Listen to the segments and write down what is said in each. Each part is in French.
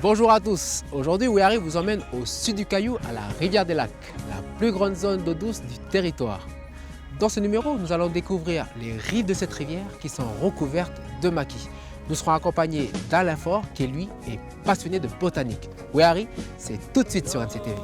Bonjour à tous, aujourd'hui Weary vous emmène au sud du Caillou à la Rivière des Lacs, la plus grande zone d'eau douce du territoire. Dans ce numéro, nous allons découvrir les rives de cette rivière qui sont recouvertes de maquis. Nous serons accompagnés d'Alain Faure qui lui est passionné de botanique. Weary, c'est tout de suite sur NCTV.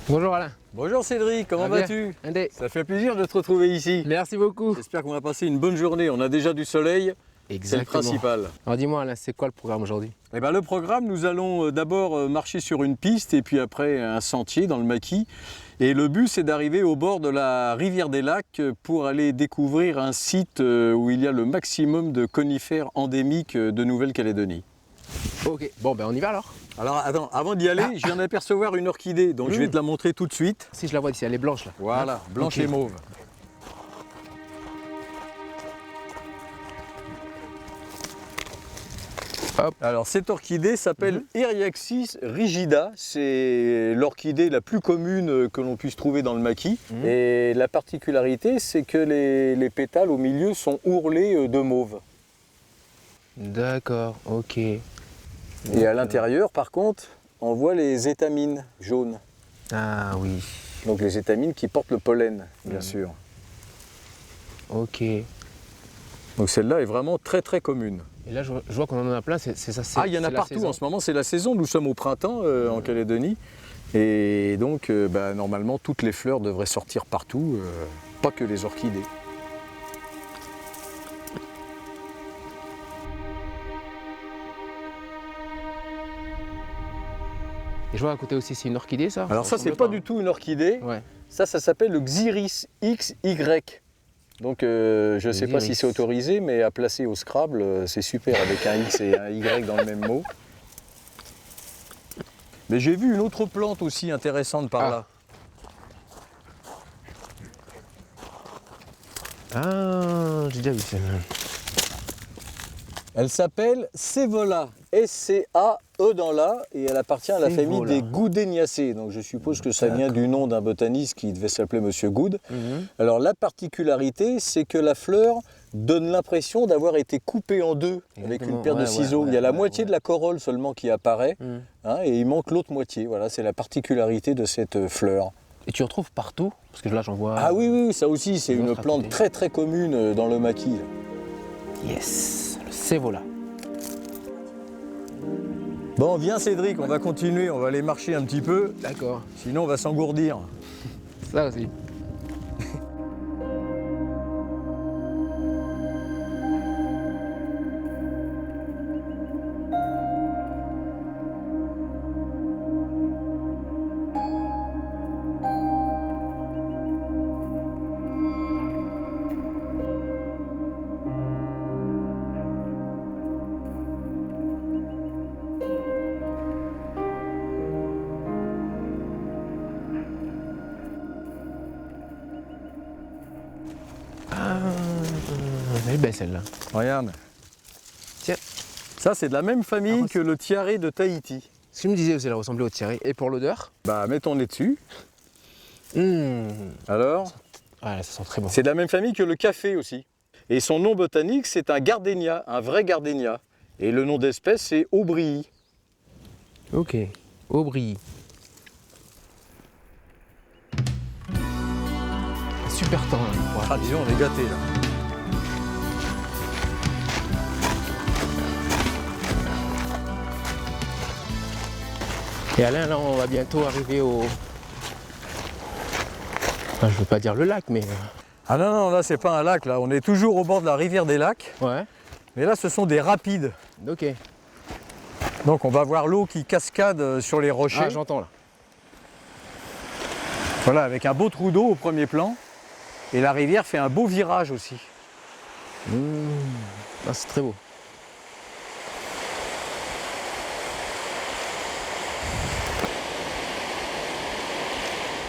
Bonjour Alain. Bonjour Cédric, comment vas-tu? Ça fait plaisir de te retrouver ici. Merci beaucoup. J'espère qu'on va passer une bonne journée. On a déjà du soleil, c'est le principal. Alors dis-moi Alain, c'est quoi le programme aujourd'hui? Le programme, nous allons d'abord marcher sur une piste et puis après un sentier dans le maquis. Et le but, c'est d'arriver au bord de la rivière des Lacs pour aller découvrir un site où il y a le maximum de conifères endémiques de Nouvelle-Calédonie. Ok, bon ben on y va alors. Alors attends, avant d'y aller, je viens d'apercevoir une orchidée, donc je vais te la montrer tout de suite. Si je la vois d'ici, elle est blanche là. Voilà, blanche Okay. et mauve. Hop. Alors cette orchidée s'appelle Eriaxis rigida, c'est l'orchidée la plus commune que l'on puisse trouver dans le maquis. Et la particularité, c'est que les pétales au milieu sont ourlés de mauve. D'accord, ok. Et à l'intérieur, par contre, on voit les étamines jaunes. Ah oui, Donc les étamines qui portent le pollen, bien sûr. ok. Donc celle-là est vraiment très très commune. Et là je vois qu'on en a plein, c'est ça. Ah, il y en a partout en ce moment, c'est la saison. Nous sommes au printemps en Calédonie. Et donc normalement toutes les fleurs devraient sortir partout, pas que les orchidées. Et je vois à côté aussi, c'est une orchidée ça? Alors ça, c'est pas du tout une orchidée. Ouais. Ça s'appelle le Xyris XY. Donc je ne sais pas si c'est autorisé, mais à placer au Scrabble, c'est super avec un X et un Y dans le même mot. Mais j'ai vu une autre plante aussi intéressante par là. Ah, j'ai déjà vu celle-là. Elle s'appelle Scevola, S-C-A-E dans la, et elle appartient à la famille des Goodeniaceae. Donc je suppose que ça vient du nom d'un botaniste qui devait s'appeler Monsieur Good. Alors la particularité, c'est que la fleur donne l'impression d'avoir été coupée en deux avec une paire de ciseaux. Il y a la moitié de la corolle seulement qui apparaît, et il manque l'autre moitié. Voilà, c'est la particularité de cette fleur. Et tu retrouves partout? Parce que là j'en vois... Ah oui, ça aussi, c'est une plante très très commune dans le maquis. Yes, le Scevola. Bon, viens Cédric, on va continuer, on va aller marcher un petit peu. D'accord. Sinon on va s'engourdir. Ça aussi. Elle est belle celle-là. Regarde. Tiens. Ça, c'est de la même famille que le tiare de Tahiti. Ce que je me disais aussi, elle ressemblait au tiare. Et pour l'odeur? Bah, mets ton nez dessus. Alors? Ah, là, ça sent très bon. C'est de la même famille que le café aussi. Et son nom botanique, c'est un gardénia, un vrai gardénia. Et le nom d'espèce, c'est Aubrii. Ok, Aubry. Super temps là. Ah, disons, on est gâtés là. Et Alain, là, on va bientôt arriver au... Enfin, je veux pas dire le lac, mais... Ah non, là, c'est pas un lac, là. On est toujours au bord de la rivière des Lacs. Ouais. Mais là, ce sont des rapides. Ok. Donc, on va voir l'eau qui cascade sur les rochers. Ah, j'entends là. Voilà, avec un beau trou d'eau au premier plan. Et la rivière fait un beau virage aussi. Ah, c'est très beau.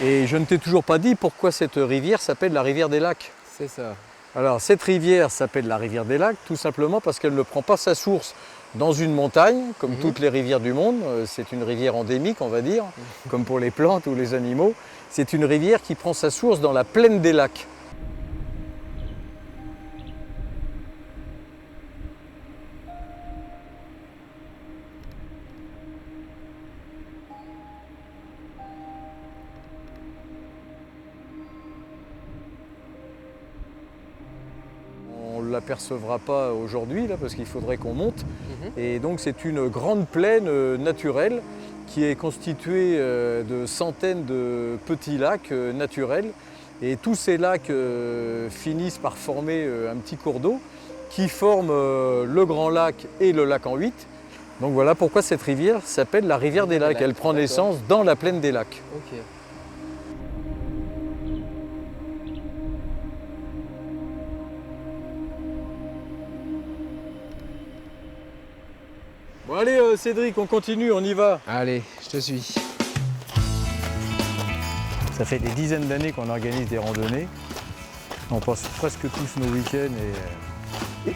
Et je ne t'ai toujours pas dit pourquoi cette rivière s'appelle la rivière des Lacs. C'est ça. Alors cette rivière s'appelle la rivière des Lacs tout simplement parce qu'elle ne prend pas sa source dans une montagne, comme toutes les rivières du monde. C'est une rivière endémique, on va dire, comme pour les plantes ou les animaux. C'est une rivière qui prend sa source dans la plaine des lacs. On ne l'apercevra pas aujourd'hui là, parce qu'il faudrait qu'on monte. Et donc c'est une grande plaine naturelle qui est constituée de centaines de petits lacs naturels. Et tous ces lacs finissent par former un petit cours d'eau qui forme le Grand Lac et le lac en 8. Donc voilà pourquoi cette rivière s'appelle la rivière des lacs. Elle prend naissance dans la plaine des lacs. Ok. Bon allez Cédric, on continue, on y va. Allez, je te suis. Ça fait des dizaines d'années qu'on organise des randonnées. On passe presque tous nos week-ends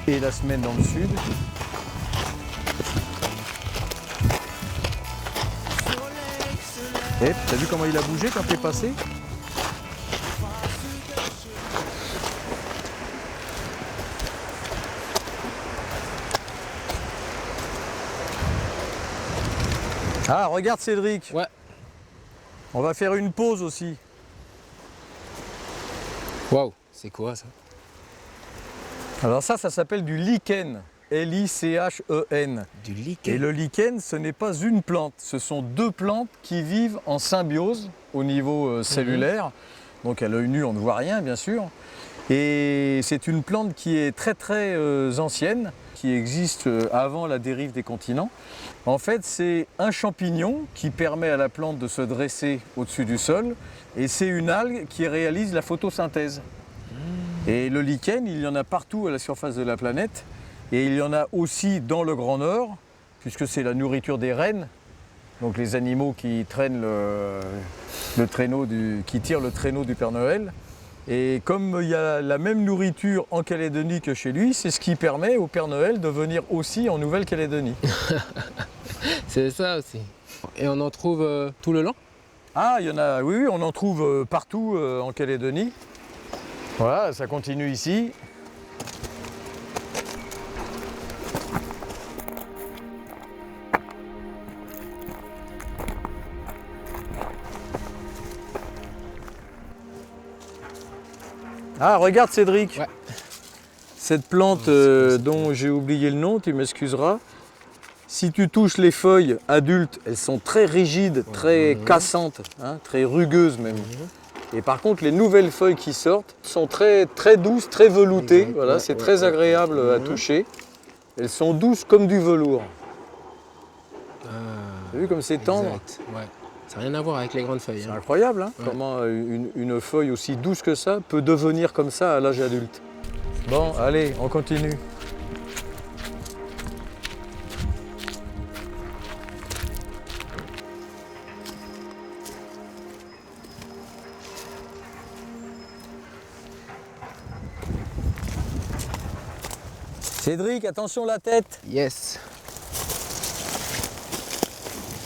et la semaine dans le sud. Et t'as vu comment il a bougé quand t'es passé? Ah, regarde Cédric. Ouais. On va faire une pause aussi. Waouh, c'est quoi ça? Alors ça s'appelle du lichen. L-I-C-H-E-N. Du lichen. Et le lichen, ce n'est pas une plante. Ce sont deux plantes qui vivent en symbiose au niveau cellulaire. Donc à l'œil nu, on ne voit rien, bien sûr. Et c'est une plante qui est très très ancienne, qui existe avant la dérive des continents. En fait, c'est un champignon qui permet à la plante de se dresser au-dessus du sol, et c'est une algue qui réalise la photosynthèse. Et le lichen, il y en a partout à la surface de la planète, et il y en a aussi dans le Grand Nord, puisque c'est la nourriture des rennes, donc les animaux qui traînent le traîneau qui tirent le traîneau du Père Noël. Et comme il y a la même nourriture en Calédonie que chez lui, c'est ce qui permet au Père Noël de venir aussi en Nouvelle-Calédonie. C'est ça aussi. Et on en trouve tout le long? Ah, il y en a, oui, on en trouve partout en Calédonie. Voilà, ça continue ici. Ah, regarde Cédric. Ouais. Cette plante dont j'ai oublié le nom, tu m'excuseras. Si tu touches les feuilles adultes, elles sont très rigides, très cassantes, hein, très rugueuses même. Et par contre, les nouvelles feuilles qui sortent sont très, très douces, très veloutées. Voilà, c'est très agréable à toucher. Elles sont douces comme du velours. Tu as vu comme c'est tendre? Exact. Ouais. Ça n'a rien à voir avec les grandes feuilles. C'est incroyable, hein, comment une feuille aussi douce que ça peut devenir comme ça à l'âge adulte. Bon, allez, on continue. Cédric, attention la tête. Yes.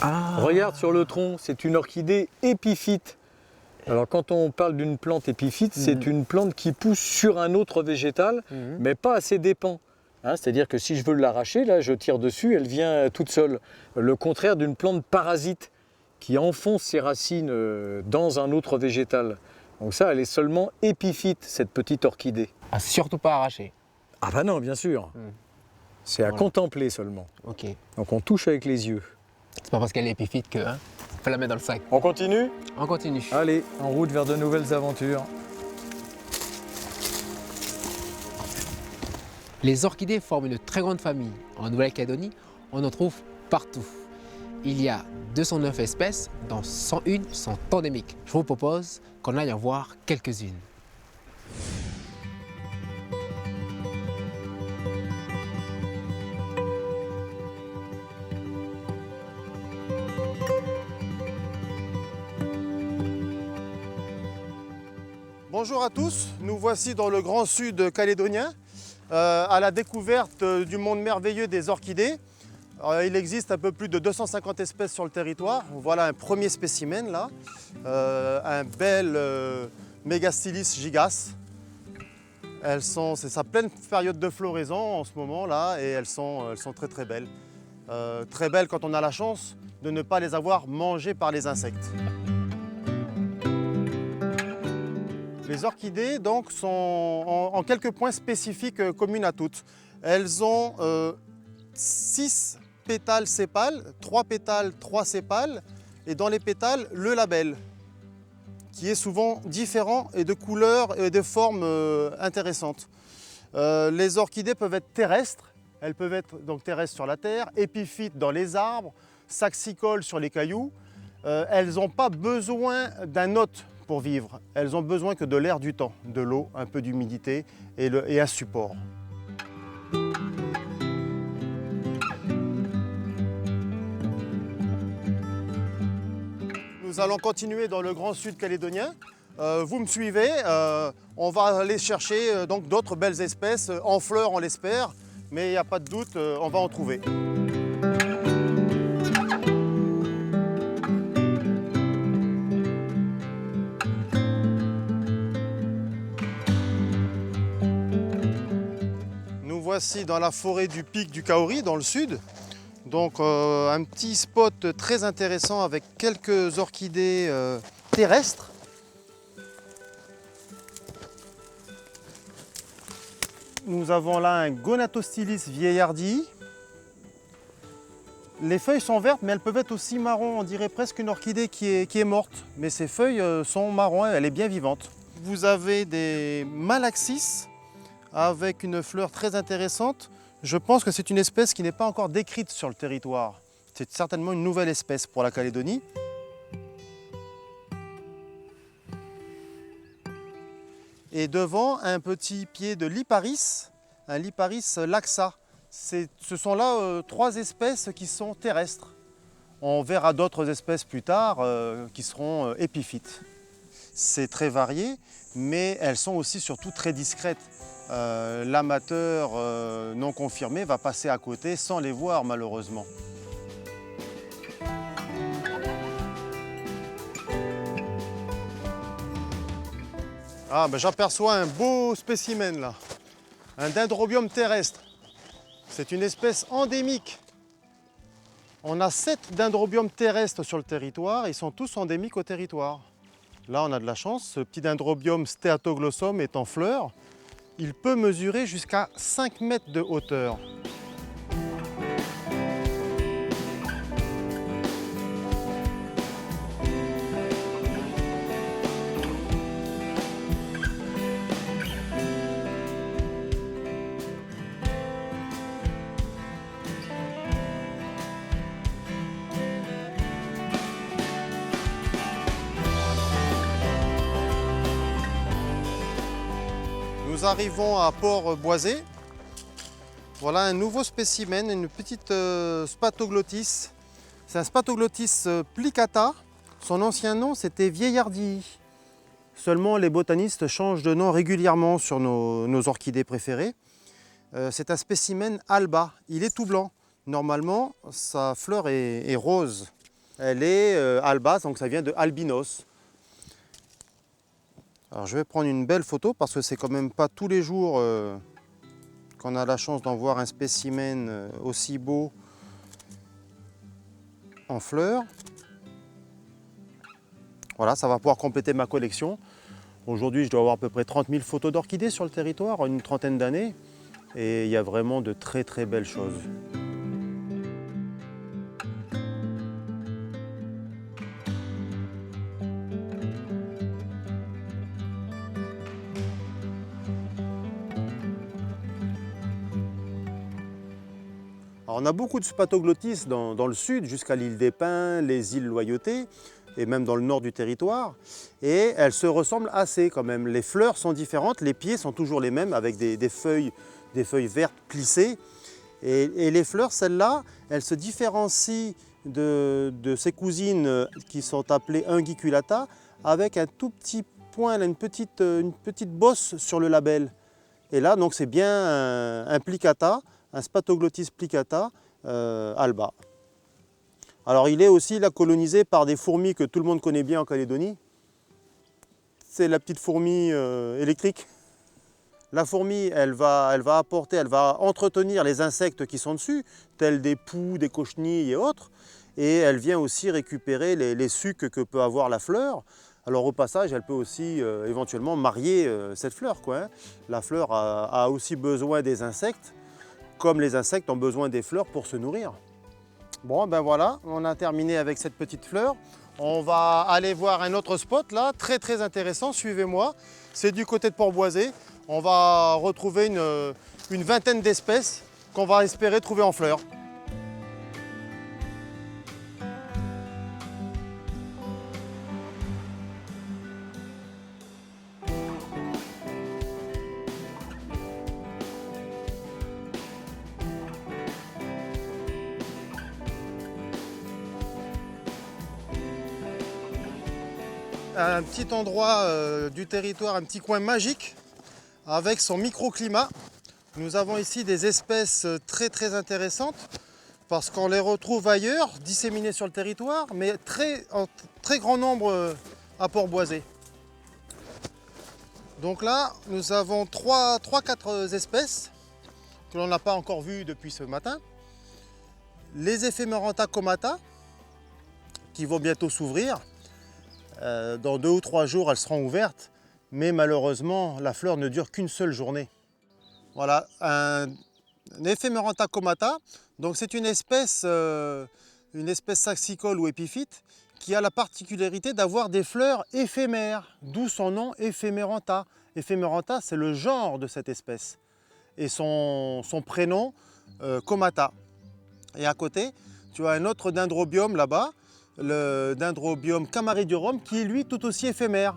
Ah. Regarde sur le tronc, c'est une orchidée épiphyte. Alors quand on parle d'une plante épiphyte, c'est une plante qui pousse sur un autre végétal, mais pas à ses dépens. Hein, c'est-à-dire que si je veux l'arracher, là je tire dessus, elle vient toute seule. Le contraire d'une plante parasite qui enfonce ses racines dans un autre végétal. Donc ça, elle est seulement épiphyte, cette petite orchidée. À surtout pas arracher. Ah bah non, bien sûr. C'est à contempler seulement. Ok. Donc on touche avec les yeux. C'est pas parce qu'elle est épiphyte que faut la mettre dans le sac. On continue? On continue. Allez, en route vers de nouvelles aventures. Les orchidées forment une très grande famille. En Nouvelle-Calédonie, on en trouve partout. Il y a 209 espèces, dont 101 sont endémiques. Je vous propose qu'on aille en voir quelques-unes. Bonjour à tous, nous voici dans le grand sud calédonien, à la découverte du monde merveilleux des orchidées. Il existe un peu plus de 250 espèces sur le territoire. Voilà un premier spécimen là, un bel Megastylis gigas. C'est sa pleine période de floraison en ce moment là et elles sont très très belles. Très belles quand on a la chance de ne pas les avoir mangées par les insectes. Les orchidées donc sont en quelques points spécifiques communes à toutes. Elles ont 6 pétales sépales, 3 pétales, 3 sépales, et dans les pétales, le labelle, qui est souvent différent et de couleurs et de formes intéressantes. Les orchidées peuvent être terrestres, elles peuvent être donc terrestres sur la terre, épiphytes dans les arbres, saxicoles sur les cailloux. Elles n'ont pas besoin d'un hôte pour vivre, elles ont besoin que de l'air du temps, de l'eau, un peu d'humidité et un support. Nous allons continuer dans le Grand Sud calédonien. Vous me suivez, on va aller chercher donc d'autres belles espèces, en fleurs on l'espère, mais il n'y a pas de doute, on va en trouver. Nous voici dans la forêt du Pic du Kauri, dans le sud. Donc un petit spot très intéressant avec quelques orchidées terrestres. Nous avons là un Gonatostylis vieillardi. Les feuilles sont vertes mais elles peuvent être aussi marron, on dirait presque une orchidée qui est morte. Mais ces feuilles sont marron, elle est bien vivante. Vous avez des Malaxis avec une fleur très intéressante. Je pense que c'est une espèce qui n'est pas encore décrite sur le territoire. C'est certainement une nouvelle espèce pour la Calédonie. Et devant, un petit pied de Liparis, un Liparis laxa. Ce sont là 3 espèces qui sont terrestres. On verra d'autres espèces plus tard qui seront épiphytes. C'est très varié, mais elles sont aussi surtout très discrètes. L'amateur non confirmé va passer à côté sans les voir malheureusement. Ah, ben j'aperçois un beau spécimen là, un Dendrobium terrestre. C'est une espèce endémique. On a 7 Dendrobium terrestres sur le territoire, ils sont tous endémiques au territoire. Là on a de la chance, ce petit Dendrobium steatoglossum est en fleurs. Il peut mesurer jusqu'à 5 mètres de hauteur. Nous arrivons à Port-Boisé. Voilà un nouveau spécimen, une petite Spatoglottis. C'est un Spatoglottis plicata. Son ancien nom c'était vieillardi. Seulement les botanistes changent de nom régulièrement sur nos orchidées préférées. C'est un spécimen alba, il est tout blanc. Normalement sa fleur est rose. Elle est alba, donc ça vient de albinos. Alors je vais prendre une belle photo parce que c'est quand même pas tous les jours qu'on a la chance d'en voir un spécimen aussi beau en fleurs. Voilà, ça va pouvoir compléter ma collection. Aujourd'hui, je dois avoir à peu près 30 000 photos d'orchidées sur le territoire, une trentaine d'années. Et il y a vraiment de très très belles choses. Alors, on a beaucoup de Spatoglottis dans le sud, jusqu'à l'île des Pins, les îles Loyauté, et même dans le nord du territoire. Et elles se ressemblent assez quand même. Les fleurs sont différentes, les pieds sont toujours les mêmes, avec des feuilles vertes plissées. Et les fleurs, celles-là, elles se différencient de ces cousines qui sont appelées unguiculata, avec un tout petit point, une petite bosse sur le labelle. Et là, donc, c'est bien un plicata, un Spatoglottis plicata, alba. Alors il est aussi là colonisé par des fourmis que tout le monde connaît bien en Calédonie. C'est la petite fourmi électrique. La fourmi, elle va entretenir les insectes qui sont dessus, tels des poux, des cochenilles et autres. Et elle vient aussi récupérer les sucs que peut avoir la fleur. Alors au passage, elle peut aussi éventuellement marier cette fleur, quoi, hein. La fleur a aussi besoin des insectes, comme les insectes ont besoin des fleurs pour se nourrir. Bon, ben voilà, on a terminé avec cette petite fleur. On va aller voir un autre spot là, très très intéressant, suivez-moi. C'est du côté de Port-Boisé. On va retrouver une vingtaine d'espèces qu'on va espérer trouver en fleurs. Un petit endroit du territoire, un petit coin magique avec son microclimat. Nous avons ici des espèces très très intéressantes parce qu'on les retrouve ailleurs, disséminées sur le territoire, mais en très grand nombre à Port-Boisé. Donc là, nous avons 3-4 espèces que l'on n'a pas encore vues depuis ce matin. Les Ephemerantha comata, qui vont bientôt s'ouvrir. Dans 2 ou 3 jours, elles seront ouvertes, mais malheureusement, la fleur ne dure qu'une seule journée. Voilà, un Ephemerantha comata, donc c'est une espèce saxicole ou épiphyte qui a la particularité d'avoir des fleurs éphémères, d'où son nom Ephemerantha. Ephemerantha, c'est le genre de cette espèce, et son prénom comata. Et à côté, tu as un autre dendrobium là-bas, le dendrobium camaridium, qui est lui tout aussi éphémère.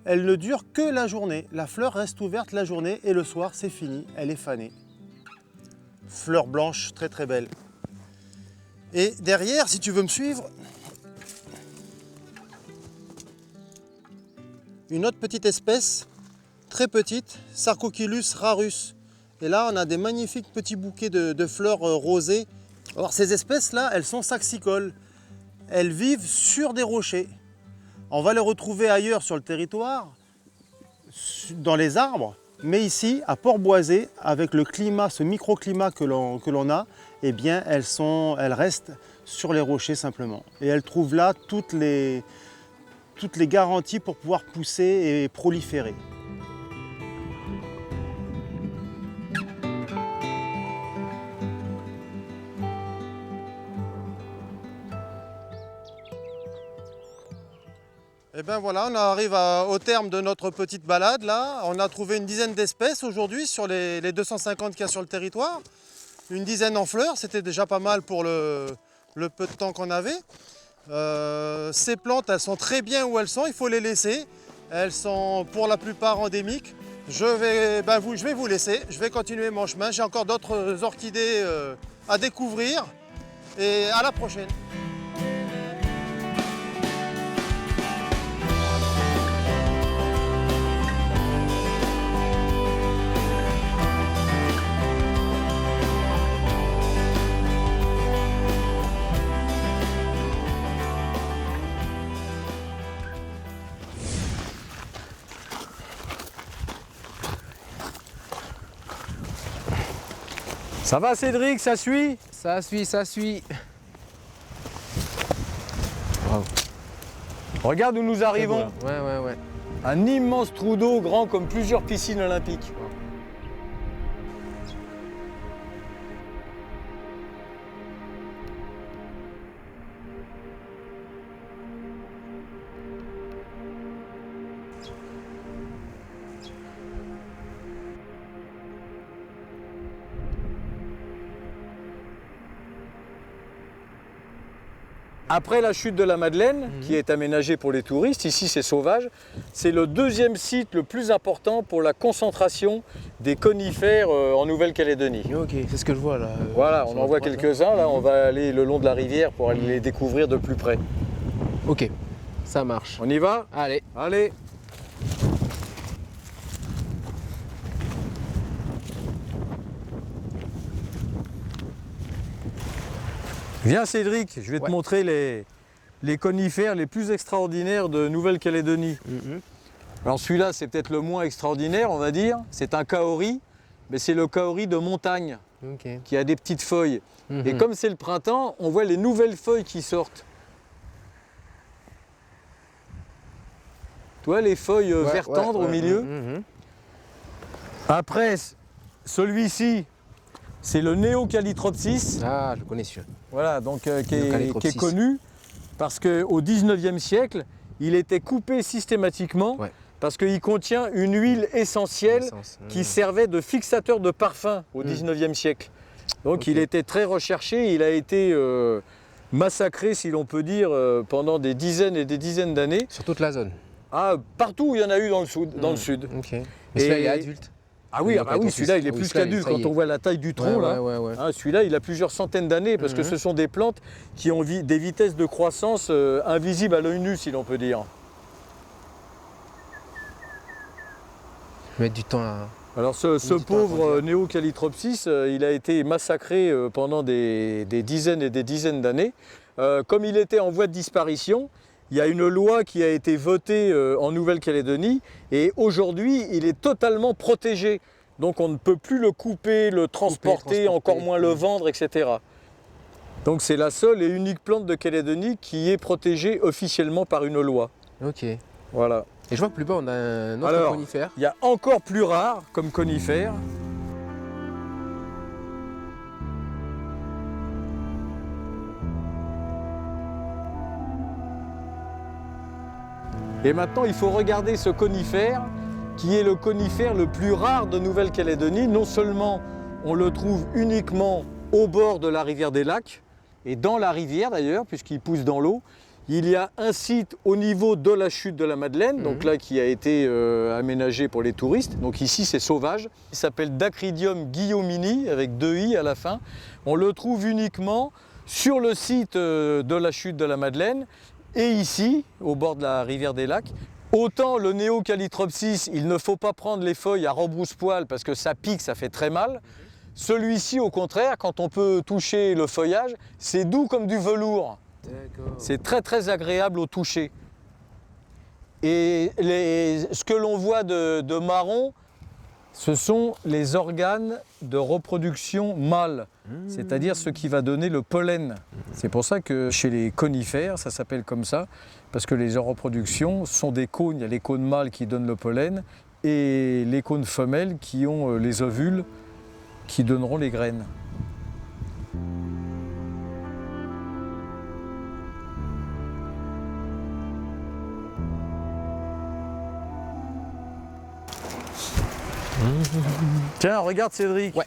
Elle ne dure que la journée. La fleur reste ouverte la journée et le soir c'est fini, elle est fanée. Fleur blanche très très belle. Et derrière, si tu veux me suivre, une autre petite espèce, très petite, Sarcochilus rarus. Et là on a des magnifiques petits bouquets de fleurs rosées. Alors ces espèces-là, elles sont saxicoles. Elles vivent sur des rochers. On va les retrouver ailleurs sur le territoire, dans les arbres, mais ici, à Port-Boisé, avec le climat, ce microclimat que l'on a, eh bien, elles restent sur les rochers simplement. Et elles trouvent là toutes les garanties pour pouvoir pousser et proliférer. Et bien voilà, on arrive au terme de notre petite balade là. On a trouvé une dizaine d'espèces aujourd'hui sur les 250 qu'il y a sur le territoire. Une dizaine en fleurs, c'était déjà pas mal pour le peu de temps qu'on avait. Ces plantes, elles sont très bien où elles sont, il faut les laisser. Elles sont pour la plupart endémiques. Je vais vous laisser, je vais continuer mon chemin. J'ai encore d'autres orchidées à découvrir. Et à la prochaine. Ça va Cédric, ça suit? Ça suit, ça suit. Wow. Regarde où nous arrivons. Ouais. Un immense trou d'eau grand comme plusieurs piscines olympiques. Après la chute de la Madeleine, qui est aménagée pour les touristes, ici c'est sauvage, c'est le deuxième site le plus important pour la concentration des conifères en Nouvelle-Calédonie. Ok, c'est ce que je vois là. Voilà, on en voit quelques-uns, là on va aller le long de la rivière pour aller les découvrir de plus près. Ok, ça marche. On y va? Allez. Allez! Viens Cédric, je vais te montrer les conifères les plus extraordinaires de Nouvelle-Calédonie. Alors celui-là, c'est peut-être le moins extraordinaire, on va dire. C'est un kauri, mais c'est le kauri de montagne qui a des petites feuilles. Et comme c'est le printemps, on voit les nouvelles feuilles qui sortent. Tu vois les feuilles vert tendre au milieu. Après, celui-ci, c'est le Neocalitropsis. Ah, je connais celui-là. Voilà, donc qui est connu parce qu'au 19e siècle, il était coupé systématiquement parce qu'il contient une huile essentielle qui servait de fixateur de parfum au 19e siècle. Donc il était très recherché, il a été massacré, si l'on peut dire, pendant des dizaines et des dizaines d'années. Sur toute la zone. Ah, partout où il y en a eu dans le sud. Okay. Mais celui-là, il est adulte. Ah oui, celui-là, il est plus qu'adulte quand on voit la taille du tronc. Hein, celui-là, il a plusieurs centaines d'années parce que ce sont des plantes qui ont des vitesses de croissance invisibles à l'œil nu, si l'on peut dire. Je vais mettre du temps à... Alors ce pauvre Neocalitropsis, il a été massacré pendant des dizaines et des dizaines d'années. Comme il était en voie de disparition, il y a une loi qui a été votée en Nouvelle-Calédonie et aujourd'hui, il est totalement protégé. Donc on ne peut plus le couper, le transporter, encore moins le vendre, etc. Donc c'est la seule et unique plante de Calédonie qui est protégée officiellement par une loi. Ok. Voilà. Et je vois que plus bas, on a un autre conifère. Il y a encore plus rare comme conifère. Et maintenant, il faut regarder ce conifère, qui est le conifère le plus rare de Nouvelle-Calédonie. Non seulement on le trouve uniquement au bord de la rivière des Lacs, et dans la rivière d'ailleurs, puisqu'il pousse dans l'eau. Il y a un site au niveau de la chute de la Madeleine, donc là qui a été aménagé pour les touristes. Donc ici c'est sauvage. Il s'appelle Dacrydium guillaumini avec 2 i à la fin. On le trouve uniquement sur le site de la chute de la Madeleine et ici, au bord de la rivière des Lacs. Autant le Neocalitropsis, il ne faut pas prendre les feuilles à rebrousse-poil parce que ça pique, ça fait très mal. Celui-ci, au contraire, quand on peut toucher le feuillage, c'est doux comme du velours. C'est très très agréable au toucher. Et ce que l'on voit de marron, ce sont les organes de reproduction mâle, c'est-à-dire ce qui va donner le pollen. C'est pour ça que chez les conifères, ça s'appelle comme ça, parce que les reproductions sont des cônes. Il y a les cônes mâles qui donnent le pollen et les cônes femelles qui ont les ovules qui donneront les graines. Tiens, regarde Cédric. Ouais.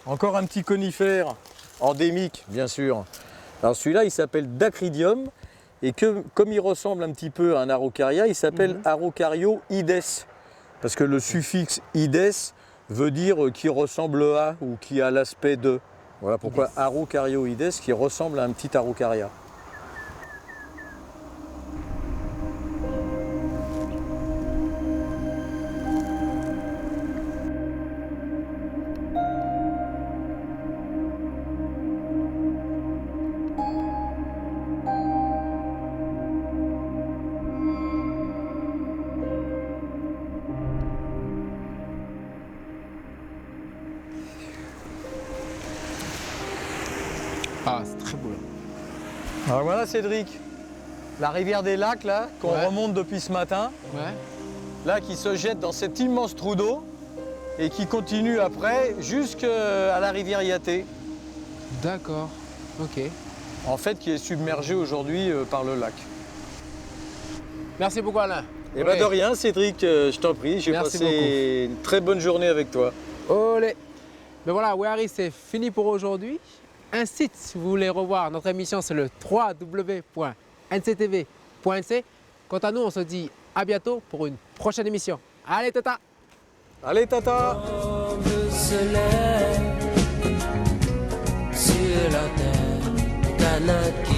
Encore un petit conifère endémique, bien sûr. Alors celui-là, il s'appelle Dacrydium et comme il ressemble un petit peu à un araucaria, il s'appelle Araucario-ides. Parce que le suffixe ides veut dire qui ressemble à ou qui a l'aspect de. Voilà pourquoi Araucario-ides qui ressemble à un petit araucaria. Ah, c'est très beau là. Alors voilà Cédric, la rivière des Lacs là, qu'on remonte depuis ce matin, là qui se jette dans cet immense trou d'eau et qui continue après jusqu'à la rivière Yaté. D'accord, ok. En fait qui est submergée aujourd'hui par le lac. Merci beaucoup Alain. Et bien de rien Cédric, je t'en prie, j'ai passé une très bonne journée avec toi. Olé. Mais voilà, Wehari, c'est fini pour aujourd'hui. Un site, si vous voulez revoir notre émission, c'est le www.nctv.nc. Quant à nous, on se dit à bientôt pour une prochaine émission. Allez, tata! Allez, tata! Sur la terre, Canada.